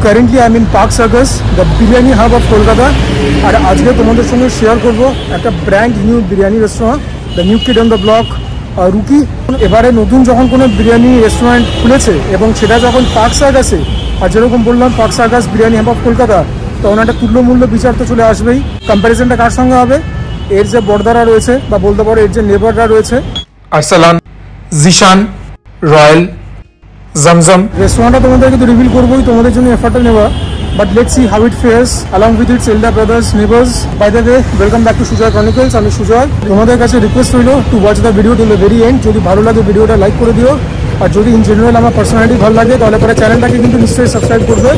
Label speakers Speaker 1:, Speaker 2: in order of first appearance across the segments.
Speaker 1: Currently I mean Park Circus, the biryani hub of Kolkata. আর আজকে তোমাদের সঙ্গে শেয়ার করব একটা brand new biryani restaurant, the new kid on the block, rookie. এবারে নতুন যখন কোনো বিরিয়ানি রেস্টুরেন্ট খুলেছে এবং সেটা যখন পার্ক সার্কাসে, আর যেরকম বললাম park circus biryani hub of Kolkata, তখন একটা তুল্যমূল্য বিচার তো চলে আসবেই। কম্প্যারিজনটা কার সঙ্গে হবে? এর যে বর্দারা রয়েছে বা বলতে পারো এর যে নেবাররা রয়েছে, আরসালান, জিশান, রয়্যাল, জমজম। রেস্টুরেন্টটা তোমাদেরকে তো রিভিল করবোই, তোমাদের জন্য এফার্টটা নেওয়া। But let's see how it fares along with its elder brothers, neighbors. By the way, welcome back to Sujoy Chronicles. আমি সুজয়। তোমাদের কাছে রিকোয়েস্ট রইল to watch the video till the very end. যদি ভালো লাগে ভিডিওটা লাইক করে দিও, আর যদি ইন জেনারেল আমার পার্সোনালিটি ভালো লাগে তাহলে পরে চ্যানেলটাকে কিন্তু নিশ্চয়ই সাবস্ক্রাইব করবে।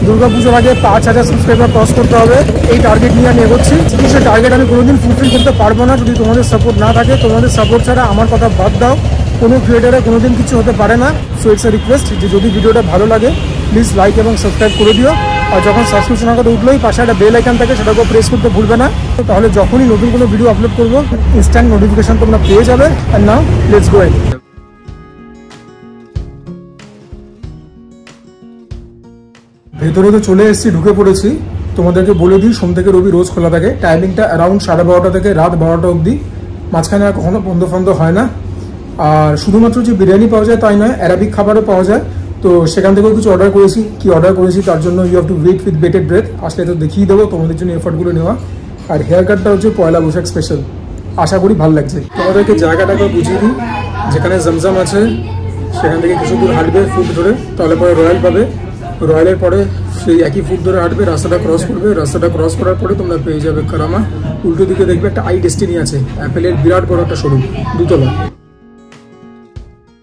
Speaker 1: দুর্গাপুজোর আগে 5000 সাবস্ক্রাইবার ক্রস করতে হবে, এই টার্গেট নিয়ে আমি এগোচ্ছি। কিন্তু সেই টার্গেট আমি কোনোদিন ফুলফিল করতে পারবো না যদি তোমাদের সাপোর্ট না থাকে। তোমাদের সাপোর্ট ছাড়া আমার কথা বাদ দাও, কোনো ক্রিয়েটারে কোনোদিন কিছু হতে পারে না। সো ইটস এ রিকোয়েস্ট যে যদি ভিডিওটা ভালো লাগে প্লিজ লাইক এবং সাবস্ক্রাইব করে দিও। আর যখন সাবস্ক্রিপশন আগে উঠলোই পাশে একটা বেল আইকন থাকে, সেটাকেও প্রেস করতে ভুলবে না। তাহলে যখনই নতুন কোনো ভিডিও আপলোড করবো ইনস্ট্যান্ট নোটিফিকেশন তোমরা পেয়ে যাবে। And now let's go. ভেতরে তো চলে এসেছি, ঢুকে পড়েছি। তোমাদেরকে বলে দিই সোম থেকে রবি রোজ খোলা থাকে। টাইমিংটা অ্যারাউন্ড 12:30 থেকে রাত 12টা অবধি, মাঝখানে আর কখনো বন্ধ ফন্ধ হয় না। আর শুধুমাত্র যে বিরিয়ানি পাওয়া যায় তাই নয়, অ্যারাবিক খাবারও পাওয়া যায়। তো সেখান থেকেও কিছু অর্ডার করেছি। কি অর্ডার করেছি তার জন্য you have to wait with bated breath. আসলে তো দেখিয়ে দেবো তোমাদের জন্য এফার্টগুলো নেওয়া। আর হেয়ার কাটটা হচ্ছে পয়লা বৈশাখ স্পেশাল, আশা করি ভালো লাগছে। তোমাদেরকে জায়গাটাকে বুঝিয়ে দিই, যেখানে জমজম আছে সেখান থেকে কিছু দূর হাঁটবে ফুট ধরে, তাহলে পরে রয়্যাল পাবে। রয়্যালের পরে সেই একই ফুট ধরে হাঁটবে, রাস্তাটা ক্রস করবে। রাস্তাটা ক্রস করার পরে তোমরা পেয়ে যাবে কারামা। উল্টো দিকে দেখবে একটা আই ডেস্টিনি আছে, অ্যাপেলের বিরাট বড় একটা শোরুম, দুতলা।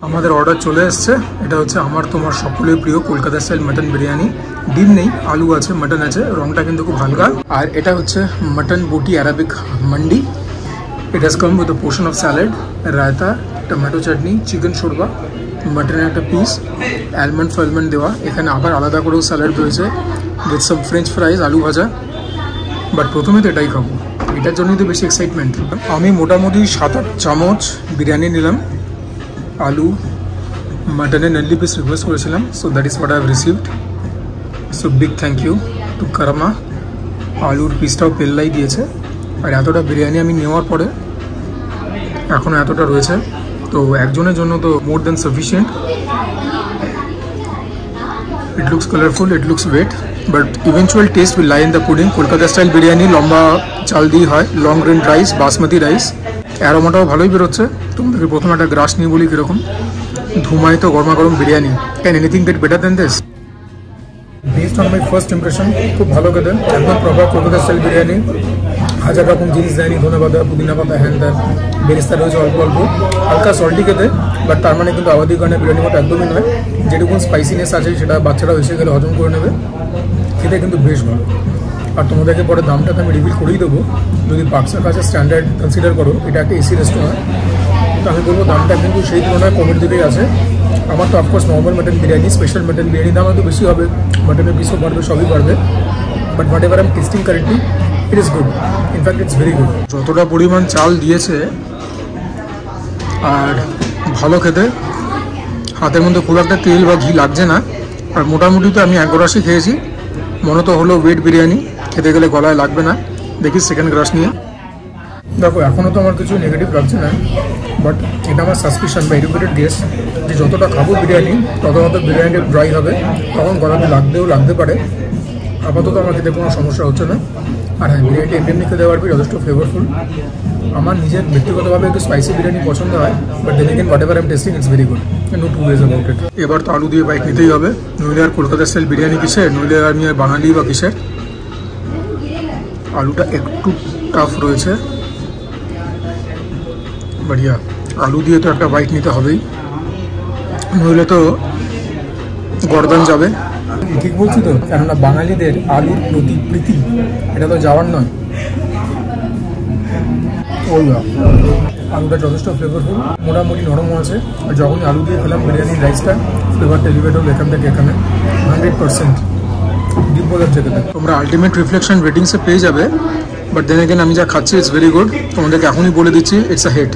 Speaker 1: আমাদের অর্ডার চলে এসছে। এটা হচ্ছে আমার তোমার সকলের প্রিয় কলকাতা স্টাইল মাটন বিরিয়ানি। ডিম নেই, আলু আছে, মাটন আছে, রংটা কিন্তু খুব হালকা। আর এটা হচ্ছে mutton boti Arabic mandi. It has come with a portion of salad, raita, tomato chutney, chicken shorba, মাটনের একটা পিস, অ্যালমন্ড ফালমন্ড দেওয়া। এখানে আবার আলাদা করেও স্যালাড রয়েছে উইথ সাম ফ্রেঞ্চ ফ্রাইজ, আলু ভাজা। বাট প্রথমে তো এটাই খাবো, এটার জন্যই তো বেশি এক্সাইটমেন্ট। আমি মোটামুটি 7-8 চামচ বিরিয়ানি নিলাম। আলু, মাটনের নাল্লি পিস রিকোয়েস্ট করেছিলাম, so that is what I have received. So big thank you to Karama. আলুর পিসটাও পেল্লাই দিয়েছে। আর এতটা বিরিয়ানি আমি নেওয়ার পরে এখনও এতটা রয়েছে, তো একজনের জন্য তো more than sufficient. It looks colourful, it looks wet, but eventual taste will lie in the pudding. Kolkata style biryani লম্বা চাল দিয়ে হয়, long grain rice, basmati rice. অ্যারোমাটাও ভালোই বেরোচ্ছে। তোমাদেরকে প্রথমে একটা গ্রাস নিয়ে বলি কীরকম। ধুমাই তো গরমা গরম biryani. Can anything get better then this? Based on my first impression খুব ভালো খেতে, একদম প্রপার কলকাতা স্টাইল বিরিয়ানি। 1000 রকম জিনিস দেয়নি, ধনে পাতা, পুদিনা পাতা, হ্যান ত্যান। বেরেস্তা রয়েছে অল্প অল্প, হালকা সল্টি খেতে। বাট তার মানে কিন্তু আবাদি গানের বিরিয়ানির মতো একদমই নয়। যেটুকুন স্পাইসিনেস আছে সেটা বাচ্চারা এসে গেলে হজম করে নেবে। খেতে কিন্তু বেশ ভালো। আর তোমাদেরকে পরে দামটাকে আমি রিভিল করেই দেবো। যদি বাক্সার কাছে স্ট্যান্ডার্ড কনসিডার করো, এটা একটা এসি রেস্টুরেন্ট, তো আমি বলবো দামটা কিন্তু সেই তুলনায় কমের দিকেই আছে। আমার তো of course normal mutton biryani, special mutton বিরিয়ানির দাম হয়তো বেশি হবে, মাটনের পিসও বাড়বে, সবই বাড়বে। But what ever I am testing currently, it is good, in fact it's very good. যতটা পরিমাণ চাল দিয়েছে আর ভালো খেতে, হাতের মধ্যে খুব একটা তেল বা ঘি লাগছে না। আর মোটামুটি তো আমি 1 গ্রাসই খেয়েছি, মনে তো হলো ওয়েট বিরিয়ানি, খেতে গেলে গলায় লাগবে না। দেখি সেকেন্ড গ্রাস নিয়ে। দেখো এখনও তো আমার কিছু নেগেটিভ লাগছে না, বাট এটা আমার সাসপিশন বা এডুকেটেড গেস যে যতটা খাবো বিরিয়ানি তত বিরিয়ানিটা ড্রাই হবে, তখন গলাতে লাগতে পারে। আপাতত আমার খেতে কোনো সমস্যা হচ্ছে না। আর হ্যাঁ, বিরিয়ানিটা এমনি খেতে পারবি, যথেষ্ট ফ্লেভারফুল। আমার নিজের ব্যক্তিগতভাবে একটু স্পাইসি বিরিয়ানি পছন্দ হয়, but then again what I am tasting it's very good, no two ways about it. এবার তো আলু দিয়ে বাইক নিতেই হবে, নইলে আর কলকাতা স্টাইল বিরিয়ানি কিসের, নইলে আমি আর বাঙালি বা কিসের। আলুটা একটু টাফ রয়েছে, বাড়িয়া। আলু দিয়ে তো একটা বাইট নিতে হবেই, নইলে তো গর্দান যাবে। ঠিক বলছি তো, কেননা বাঙালিদের আলুর প্রতি প্রীতি এটা তো যাওয়ার নয়। আলুটা যথেষ্ট ফ্লেভারফুল, মোটামুটি নরমও আছে। আর যখনই আলু দিয়ে খেলাম বিরিয়ানির রাইসটা, ফ্লেভারটা এলিভেট হল এখান থেকে এখানে 100%। ডিপ বোঝার যেতে তোমরা আলটিমেট রিফ্লেকশন রেটিংসে পেয়ে যাবে। বাট দেন এগেন আমি যা খাচ্ছি ইটস ভেরি গুড। তোমাদেরকে এখনই বলে দিচ্ছি ইটস আ হিট।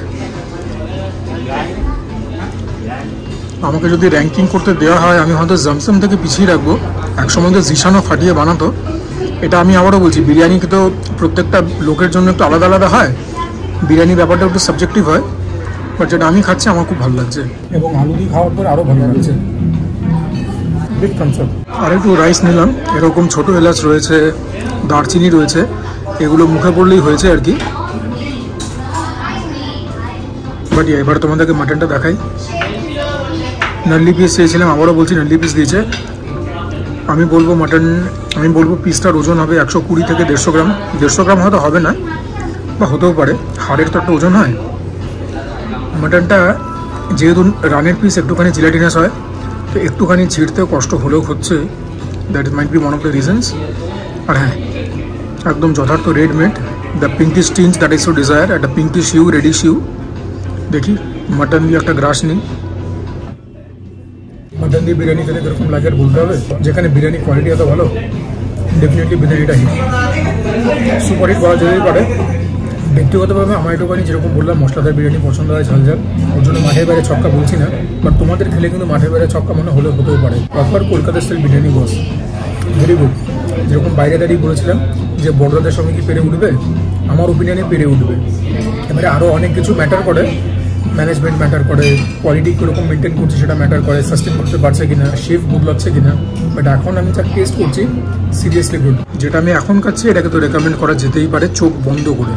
Speaker 1: আমাকে যদি র্যাঙ্কিং করতে দেওয়া হয় আমি হয়তো জমজম থেকে পিছিয়ে রাখবো, একসময় তো জিশানও ফাটিয়ে বানাতো। এটা আমি আবারও বলছি, বিরিয়ানি তো প্রত্যেকটা লোকের জন্য একটু আলাদা আলাদা হয়, বিরিয়ানি ব্যাপারটা একটু সাবজেক্টিভ হয়, বাট যেটা আমি খাচ্ছি আমার খুব ভালো লাগছে এবং আলু দিয়ে খাওয়ার পর আরও ভালো লাগছে। Big thumbs up. আর একটু রাইস নিলাম, এরকম ছোটো এলাচ রয়েছে, দারচিনি রয়েছে, এগুলো মুখে পড়লেই হয়েছে আর কি। বাট এবার তোমাদেরকে মাটনটা দেখাই। নাল্লি পিস চেয়েছিলাম, আবারও বলছি নাল্লি পিস দিয়েছে। আমি বলবো পিসটার ওজন হবে 120 থেকে 150 গ্রাম। 150 গ্রাম হয়তো হবে না, বা হতেও পারে, হাড়ের তো একটা ওজন হয়। মাটনটা যেহেতু রানের পিস একটুখানি জিলাটিনাস হয়, তো একটুখানি ছিঁড়তেও কষ্ট হলেও হচ্ছে, that is might be one of the reasons. আর হ্যাঁ, একদম যথার্থ red meat, the pinkish tinge that is so desire, একটা পিঙ্কিশ হিউ, রেডিশ হিউ। দেখি মাটন দিয়ে একটা গ্রাস নিই। মাটন দিয়ে বিরিয়ানি খেতে এরকম লাগে আর বলতে হবে, যেখানে বিরিয়ানি কোয়ালিটি এত ভালো, ডেফিনেটলি বিরিয়ানিটা হিট, সুপার হিট বলা যেতেই পারে। ব্যক্তিগতভাবে আমার একটুখানি যেরকম বললাম মশলাদার বিরিয়ানি পছন্দ হয়, ঝাল ঝাল, ওর জন্য মাঠের বাইরে ছক্কা বলছি না, বাট তোমাদের খেলে কিন্তু মাঠের বাইরে ছক্কা মনে হলেও হতেও পারে। প্রপার কলকাতা স্টাইল বিরিয়ানি বস, ভেরি গুড। যেরকম বাইরে দাঁড়িয়ে বলেছিলাম যে বড়দাদের সঙ্গে কি পেরে উঠবে, আমার ওপিনিয়নে পেরে উঠবে। এবারে আরও অনেক কিছু ম্যাটার করে, ম্যানেজমেন্ট ম্যাটার করে, কোয়ালিটি কীরকম মেনটেন করছে সেটা ম্যাটার করে, সাস্টেন করতে পারছে কিনা, শেফ বদলাচ্ছে কিনা। বাট এখন আমি যা টেস্ট করছি সিরিয়াসলি গুড। যেটা আমি এখন খাচ্ছি এটাকে তো রেকমেন্ড করা যেতেই পারে চোখ বন্ধ করে।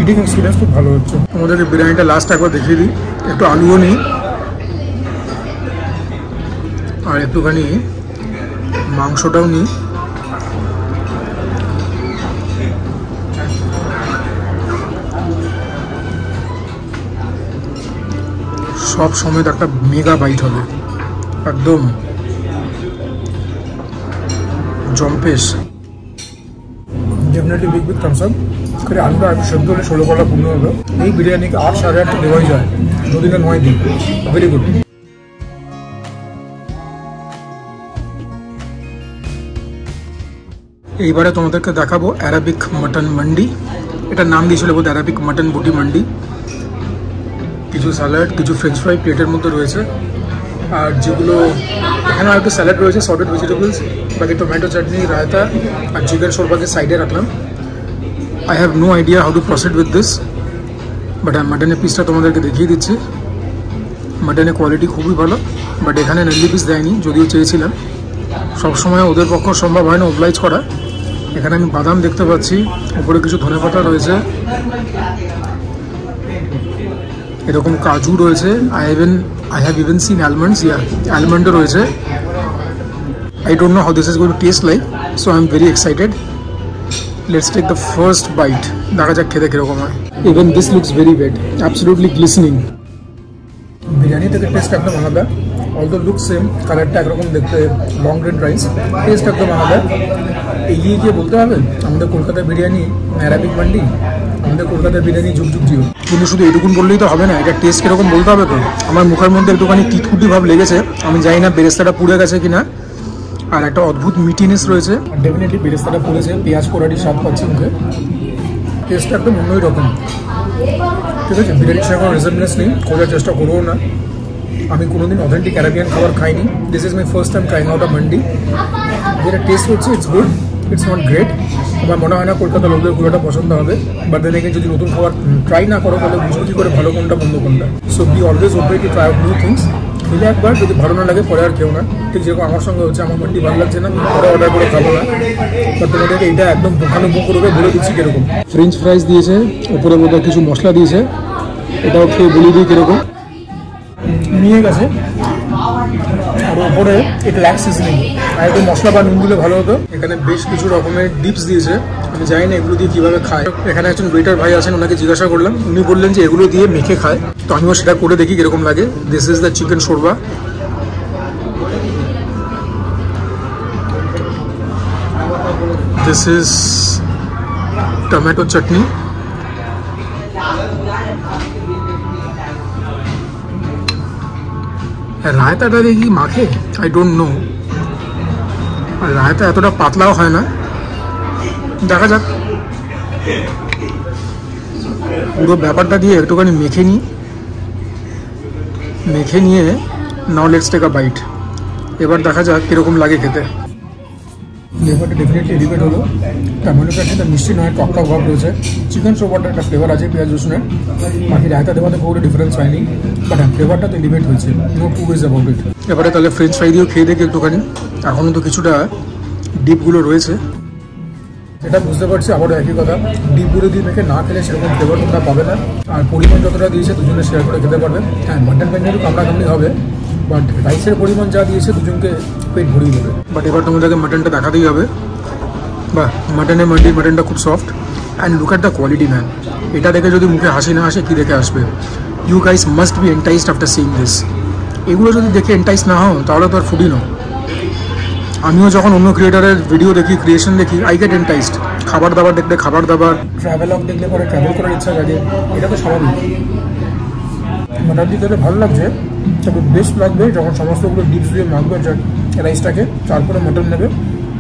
Speaker 1: ইটিং এক্সপিরিয়েন্স খুব ভালো হচ্ছে। আমাদেরকে বিরিয়ানিটা লাস্ট একবার দেখিয়ে দিই, একটু আলুও নিই আর একটুখানি মাংসটাও নিই। সব সময় একটা মেগা বাইট হবে, একদম জম্পেশ। Definitely big big thumbs up. করে আলুটা একটু সেদ্ধ হলে 16 কলা পূর্ণ হলো। এই বিরিয়ানিকে 8 সাড়ে 8 দেওয়াই যায়, যদি না 9 দিন। Very good. এইবারে তোমাদেরকে দেখাবো অ্যারাবিক মাটন মান্ডি। এটার নাম দিয়েছিল বোধ অ্যারাবিক মাটন বুটি মান্ডি। কিছু স্যালাড, কিছু ফ্রেঞ্চ ফ্রাই প্লেটের মধ্যে রয়েছে, আর যেগুলো এখানে একটু স্যালাড রয়েছে, সর্টেড ভেজিটেবলস, বাকি টমেটো চাটনি, রায়তা আর চিকেন শোরবাকে সাইডে রাখলাম। I have no idea how to proceed with this, but মাটনের পিসটা তোমাদেরকে দেখিয়ে দিচ্ছি। মাটনের কোয়ালিটি খুবই ভালো, বাট এখানে নাল্লি পিস দেয়নি, যদিও চেয়েছিলাম। সবসময় ওদের পক্ষে সম্ভব হয় না ওবলাইজ করা। এখানে আমি বাদাম দেখতে পাচ্ছি, উপরে কিছু ধনেপাতা রয়েছে, এরকম কাজু রয়েছে। I have even seen almonds, almondও রয়েছে। I don't know how this is going to taste like, so I'm very excited. Let's take the first bite. দেখা যাক খেতে কিরকম হয়। Even this looks very wet, absolutely glistening. Biryani থেকে test একদম আলাদা, although looks same, কালারটা একরকম দেখতে, লং গ্রেন রাইস, টেস্ট একদম আলাদা। এগিয়ে গিয়ে বলতে হবে আমাদের কলকাতা বিরিয়ানি অ্যারাবিক মান্ডি, আমাদের কলকাতার বিরিয়ানি যুগ যুগ জিও। কিন্তু শুধু এটুকুন বললেই তো হবে না, এটা টেস্ট কিরকম বলতে হবে তো। আমার মুখের মধ্যে একটুখানি তিতকুটি ভাব লেগেছে, আমি জানি না বেরেস্তাটা পুড়ে গেছে কিনা, আর একটা অদ্ভুত মিটিনেস রয়েছে। ডেফিনেটলি বেরেস্তাটা পুড়েছে, পেঁয়াজ কোরাটি স্বাদ পাচ্ছি মুখে, টেস্টটা একদম অন্যই রকম। ঠিক আছে, বিরিয়ানির সঙ্গে কোনো রিজেম্বলেন্স নেই, খোঁজার চেষ্টা করবো না। আমি কোনোদিন অথেন্টিক অ্যারাবিয়ান খাবার খাইনি, this is my first time trying out আ মান্ডি। যেটা টেস্ট হচ্ছে it's good, it's not great. আমার মনে হয় না কলকাতার লোকদের পুরোটা পছন্দ হবে, বাট দেন এগেইন যদি নতুন খাবার ট্রাই না করো তাহলে বুঝবো কী করে ভালো কোনটা বন্ধ কোনটা। So B always open to try out new things. খেলে একবার, যদি ভালো না লাগে পরে আর কেউ না। ঠিক যেরকম আমার সঙ্গে হচ্ছে, আমার মান্ডি ভালো লাগছে না, পরে অর্ডার করে খাবো না। বাট তোমাদেরকে এটা একদম বোকানো করবে বলে দিচ্ছি কীরকম। ফ্রেঞ্চ ফ্রাইস দিয়েছে, উপরে বোধহয় কিছু মশলা দিয়েছে, এটাও খেয়ে বলে দিই কীরকম। নিয়ে গেছে আর ওপরে এটা ল্যাক্স সিজনিং, আর একটু মশলা বা নুন দিলে ভালো হতো। এখানে বেশ কিছু রকমের ডিপস দিয়েছে, আমি জানি না এগুলো দিয়ে কীভাবে খায়। এখানে একজন ওয়েটার ভাই আছেন, ওনাকে জিজ্ঞাসা করলাম, উনি বললেন যে এগুলো দিয়ে মেখে খায়, তো আমিও সেটা করে দেখি কীরকম লাগে। This is the chicken shorba. This is tomato chutney, রায়তাটা দিয়ে কি মাখে আই ডোন্ট নো, আর রায়তা এতটা পাতলাও হয় না, দেখা যাক। পুরো ব্যাপারটা দিয়ে একটুখানি মেখে নিয়ে নাও লেটস টেক আ বাইট। এবার দেখা যাক কীরকম লাগে খেতে। ফ্লেভারটা ডেফিনেটলি এলিভেট হলো। টমেটোটার সাথে মিষ্টি নয়, টকটক ভাব রয়েছে। চিকেন সোপারটা একটা ফ্লেভার আছে পেঁয়াজ রসুনের, বাকি রায়তা দেওয়াতে কোনো ডিফারেন্স হয়নি, বাট হ্যাঁ ফ্লেভারটা তো এলিভেট হয়েছে, no two ways about it. এবারে তাহলে ফ্রেঞ্চ ফ্রাই দিয়েও খেয়ে দেখি একটুখানি। এখনও তো কিছুটা ডিপগুলো রয়েছে, এটা বুঝতে পারছি। আবারও একই কথা, ডিপগুলো দিয়ে মেখে না খেলে সেরকম ফ্লেভার তোমরা পাবে না। আর পরিমাণ যতটা দিয়েছে দুজনে শেয়ার করে খেতে পারবে। হ্যাঁ মাটন প্যান্ট একটু কামড়াকামড়ি হবে, বাট রাইসের পরিমাণ যা দিয়েছে দুজনকে পেট ভরিয়ে দেবে। বাট এবার তোমাদেরকে মাটনটা দেখাতেই হবে। বাহ, মাটনটা খুব soft and look at the quality man. এটা দেখে যদি মুখে হাসি না আসে, কী দেখে আসবে? You guys must be enticed after seeing this. এগুলো যদি দেখে এন্টাইস না হও তাহলে তো আর ফুডই নয়। আমিও যখন অন্য ক্রিয়েটারের ভিডিও দেখি, ক্রিয়েশন দেখি, আই গেট এন্টাইসড। খাবার দাবার দেখলে খাবার দাবার, ট্রাভেলগ দেখলে পরে ট্রাভেল করার ইচ্ছা জাগে, এটা তো স্বাভাবিক। মোটামুটি খেতে ভালো লাগছে, তবে বেস্ট লাগবে যখন সমস্তগুলো ডিপস দিয়ে মাখবে রাইসটাকে, তারপরে মটন নেবে,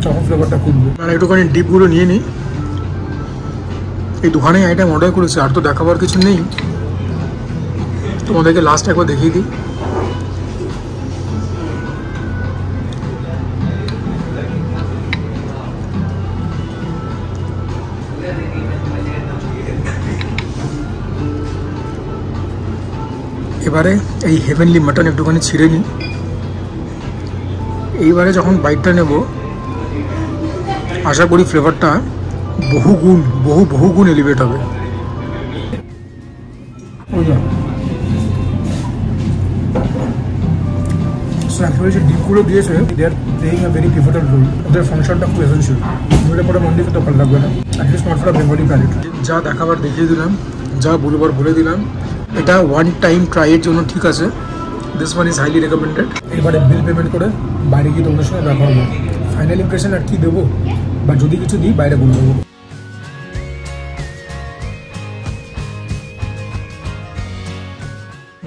Speaker 1: তখন ফ্লেভারটা খুঁজবে। মানে একটুখানি ডিপগুলো নিয়ে নিই। এই দুখানেই আইটেম অর্ডার করেছে, আর তো দেখাবার কিছু নেই। তোমাদেরকে লাস্ট একবার দেখিয়ে দিই। এবারে এই হেভেনলি মাটন একটুখানি ছিঁড়ে নিই। এইবারে যখন বাইটটা নেব, আশা করি ফ্লেভারটা বহু গুণ এলিভেট হবে। যে ডিপগুলো দিয়েছে, they are playing a very pivotal role. ওদের ফাংশনটা খুব এসেন্সিয়াল। নইলে পরে মন্দির তো ভালো লাগবে না, at least not for a Bengali palate. যা দেখাবার দেখিয়ে দিলাম, যা বলবার বলে দিলাম। এটা ওয়ান টাইম ট্রাইয়ের জন্য ঠিক আছে। This one is highly recommended. এবারে বিল পেমেন্ট করে বাইরে গিয়ে তোমাদের সঙ্গে দেখা হবে। ফাইনাল ইমপ্রেশন আর কি দেবো, বা যদি কিছু দিই বাইরে বলে দেবো।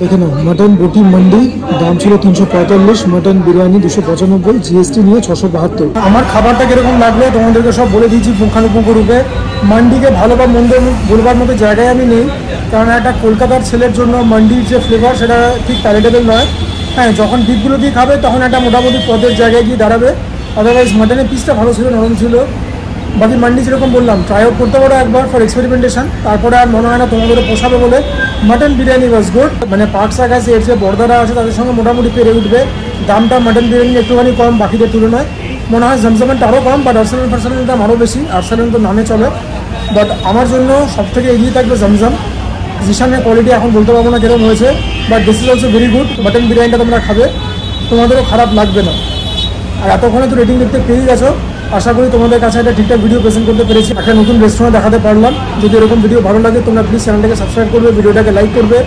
Speaker 1: দেখে নাও, মটন বটি মান্ডি, দাম ছিল 345, মটন বিরিয়ানি 295, জিএসটি নিয়ে 672। আমার খাবারটা কিরকম লাগলো তোমাদেরকে সব বলে দিয়েছি পুঙ্খানুপুঙ্খ রূপে। মান্ডিকে ভালো বা মন্দ বলবার মতো জায়গায় আমি নেই, কারণ একটা কলকাতার ছেলের জন্য মান্ডির যে ফ্লেভার সেটা ঠিক প্যালেটেবল নয়। হ্যাঁ, যখন ডিপগুলো দিয়ে খাবে তখন একটা মোটামুটি পদের জায়গায় গিয়ে দাঁড়াবে। আদারওয়াইজ মাটনের পিসটা ভালো ছিল, নরম ছিল। বাকি মান্ডি যেরকম বললাম, ট্রাই আউট করতে পারো একবার ফর এক্সপেরিমেন্টেশন, তারপরে আর মনে হয় না তোমাদেরও পোষাবে বলে। Mutton biryani was good. মানে পার্কসা গেছে, এর যে বর্দারা আছে তাদের সঙ্গে মোটামুটি পেরে উঠবে। দামটা মাটন বিরিয়ানি একটুখানি কম বাকিদের তুলনায়, মনে হয় জমজমেন্টটা আরও কম, বাট আর্সেনাল দাম আরও বেশি। আর্সেনাল তো নামে চলে, বাট আমার জন্য সব থেকে এগিয়ে থাকবে জমজম। জিশানের কোয়ালিটি এখন বলতে পারবো না কিরকম হয়েছে, but this is also very good. Mutton বিরিয়ানিটা তোমরা খাবে, তোমাদেরও খারাপ লাগবে না। আর এতক্ষণে তো রেটিং দেখতে পেয়ে গেছো। আশা করি তোমাদের কাছে একটা ঠিকঠাক ভিডিও প্রেজেন্ট করতে পেরেছি, একটা নতুন রেস্টুরেন্ট দেখাতে পারলাম। যদি এরকম ভিডিও ভালো লাগে তোমরা প্লিজ চ্যানেলটাকে সাবস্ক্রাইব করবে, ভিডিওটাকে লাইক করবে।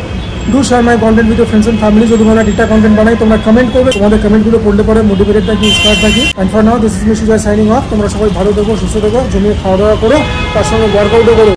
Speaker 1: Do share my content with friends and family. যদি তোমরা ঠিকঠাক কন্টেন্ট বানাই তোমরা কমেন্ট করবে, তোমাদের কমেন্টগুলো পড়লে পরে মোটিভেটেড থাকি, ইন্সপায়ার থাকি। And for now this is me Sujoy signing off. তোমরা সবাই ভালো থেকো, সুস্থ থেকো, জমিয়ে খাওয়া দাওয়া করো, তার সঙ্গে ওয়ার্কআউটও করো।